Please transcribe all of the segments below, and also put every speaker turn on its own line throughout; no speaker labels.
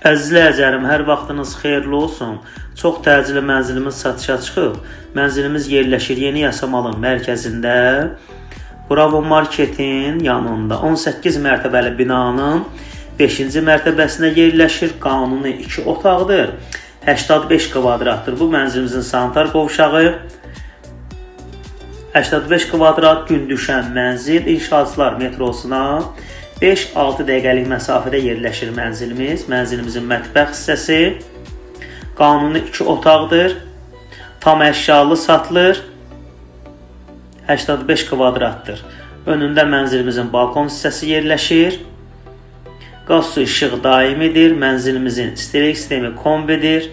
Əzizləyəcərim, hər vaxtınız xeyirli olsun. Çox təcili mənzilimiz satışa çıxıb. Mənzilimiz yerləşir Yeni Yasamalın mərkəzində. Bravo Marketin yanında 18 mərtəbəli binanın 5-ci mərtəbəsində yerləşir. Qanuni 2 otaqdır. 85 kvadratdır. Bu mənzilimizin sanitar qovşağı. 85 kvadrat gün düşən mənzil İnşaatçılar metrosuna 5-6 dəqiqəlik məsafədə yerləşir mənzilimiz. Mənzilimizin mətbəx hissəsi qanuni 2 otaqdır. Tam əşyalı satılır. 85 kvadratdır. Önündə mənzilimizin balkon hissəsi yerləşir. Qaz su işığı daimidir. Mənzilimizin istilik sistemi kombidir.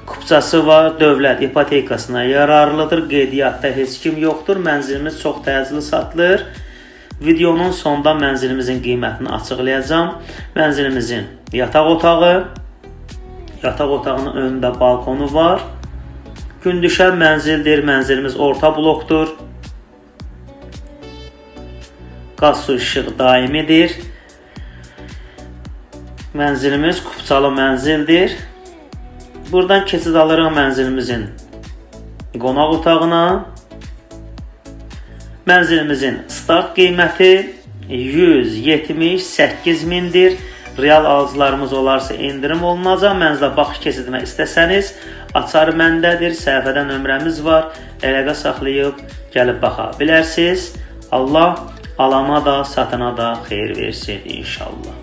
Kupçası var. Dövlət ipotekasına yararlıdır. Qeydiyyatda heç kim yoxdur. Mənzilimiz çox təcili satılır. Videonun sonunda mənzilimizin qiymətini açıqlayacağım. Mənzilimizin yataq otağı, yataq otağının önündə balkonu var. Gün düşən mənzildir. Mənzilimiz orta blokdur. Qaz su işığı daimidir. Mənzilimiz kupçalı mənzildir. Buradan keçid alırıq mənzilimizin qonaq otağına. Mənzilimizin start qiyməti 178 mindir. Real alıcılarımız olarsa indirim olunacaq. Mənzilə baxış keçirmək istəsəniz açar məndədir. Səhifədə nömrəmiz var. Əlaqə saxlayıb gəlib baxa bilərsiniz. Allah alana da satana da xeyir versin inşallah.